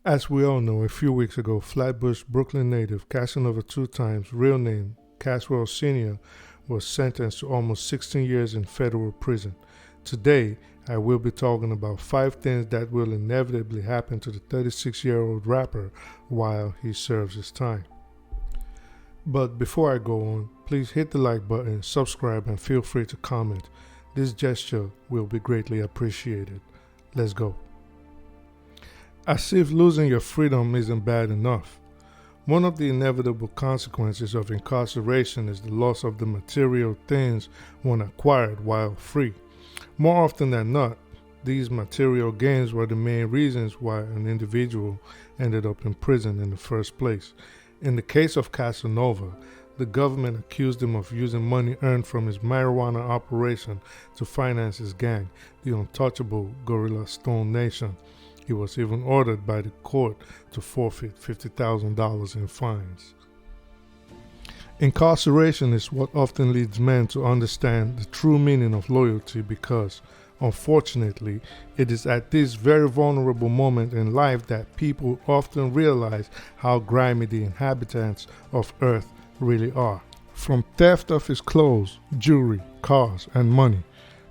As we all know, a few weeks ago, Flatbush, Brooklyn native Casanova 2 times, real name Caswell Sr., was sentenced to almost 16 years in federal prison. Today, I will be talking about 5 things that will inevitably happen to the 36-year-old rapper while he serves his time. But before I go on, please hit the like button, subscribe, and feel free to comment. This gesture will be greatly appreciated. Let's go. As if losing your freedom isn't bad enough, one of the inevitable consequences of incarceration is the loss of the material things one acquired while free. More often than not, these material gains were the main reasons why an individual ended up in prison in the first place. In the case of Casanova, the government accused him of using money earned from his marijuana operation to finance his gang, the untouchable Gorilla Stone Nation. He was even ordered by the court to forfeit $50,000 in fines. Incarceration is what often leads men to understand the true meaning of loyalty because, unfortunately, it is at this very vulnerable moment in life that people often realize how grimy the inhabitants of Earth really are. From theft of his clothes, jewelry, cars, and money,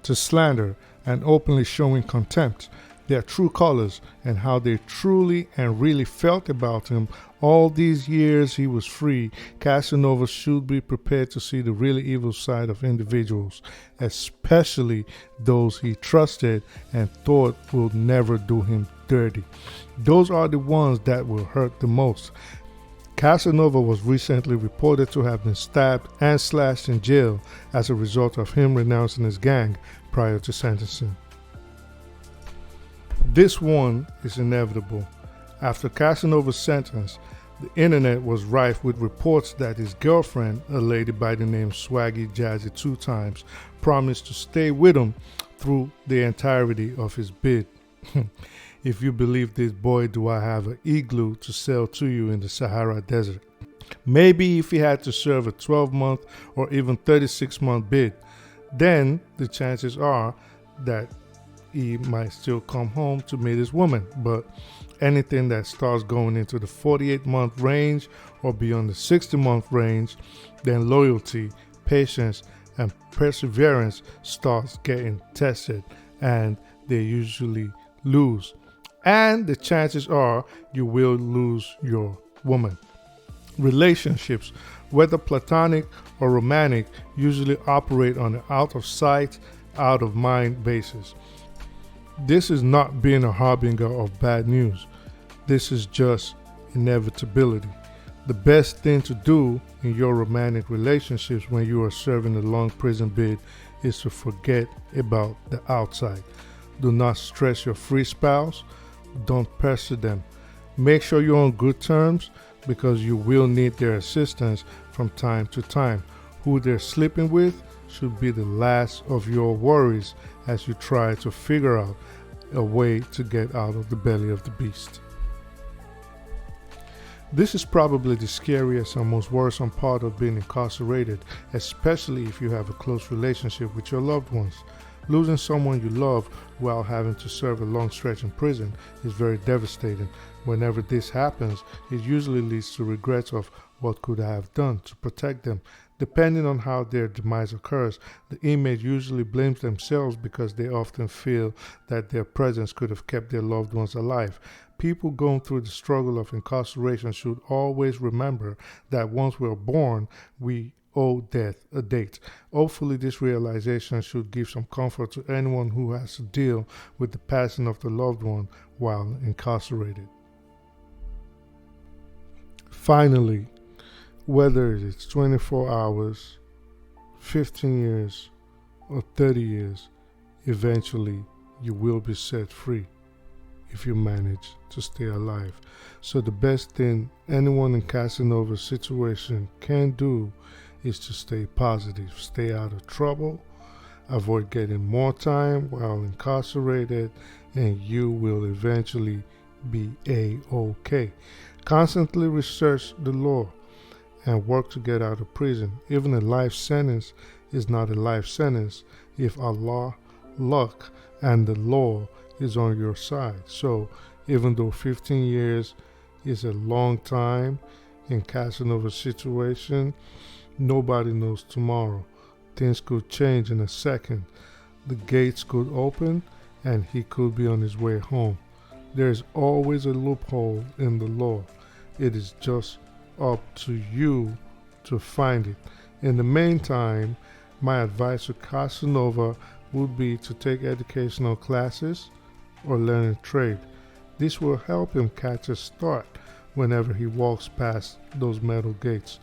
to slander and openly showing contempt, their true colors and how they truly and really felt about him all these years he was free, Casanova should be prepared to see the really evil side of individuals, especially those he trusted and thought would never do him dirty. Those are the ones that will hurt the most. Casanova was recently reported to have been stabbed and slashed in jail as a result of him renouncing his gang prior to sentencing. This one is inevitable. After Casanova's sentence, the internet was rife with reports that his girlfriend, a lady by the name Swaggy Jazzy 2 times, promised to stay with him through the entirety of his bid. If you believe this, boy, do I have an igloo to sell to you in the Sahara Desert. Maybe if he had to serve a 12-month or even 36-month bid, then the chances are that he might still come home to meet his woman. But anything that starts going into the 48-month range or beyond the 60-month range, then loyalty, patience, and perseverance starts getting tested, and they usually lose. And the chances are you will lose your woman. Relationships, whether platonic or romantic, usually operate on an out of sight, out of mind basis. This is not being a harbinger of bad news. This is just inevitability. The best thing to do in your romantic relationships when you are serving a long prison bid is to forget about the outside. Do not stress your free spouse. Don't pester them. Make sure you're on good terms because you will need their assistance from time to time. Who they're sleeping with should be the last of your worries as you try to figure out a way to get out of the belly of the beast. This is probably the scariest and most worrisome part of being incarcerated, especially if you have a close relationship with your loved ones. Losing someone you love while having to serve a long stretch in prison is very devastating. Whenever this happens, it usually leads to regrets of what could I have done to protect them. Depending on how their demise occurs, the inmate usually blames themselves because they often feel that their presence could have kept their loved ones alive. People going through the struggle of incarceration should always remember that once we're born, we owe death a date. Hopefully this realization should give some comfort to anyone who has to deal with the passing of the loved one while incarcerated. Finally, whether it's 24 hours, 15 years, or 30 years, eventually you will be set free if you manage to stay alive. So the best thing anyone in Casanova's situation can do is to stay positive, stay out of trouble, avoid getting more time while incarcerated, and you will eventually be A-OK. Constantly research the law and work to get out of prison. Even a life sentence is not a life sentence if Allah, luck, and the law is on your side. So Even though 15 years is a long time in Casanova's situation, nobody knows tomorrow. Things could change in a second. The gates could open and he could be on his way home. There is always a loophole in the law. It is just up to you to find it. In the meantime, my advice to Casanova would be to take educational classes or learn a trade. This will help him catch a start whenever he walks past those metal gates.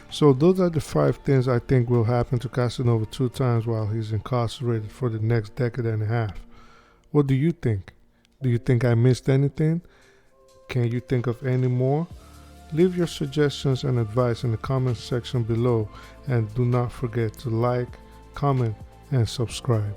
So those are the 5 things I think will happen to Casanova 2 times while he's incarcerated for the next decade and a half. What do you think? Do you think I missed anything? Can you think of any more? Leave your suggestions and advice in the comment section below, and do not forget to like, comment, and subscribe.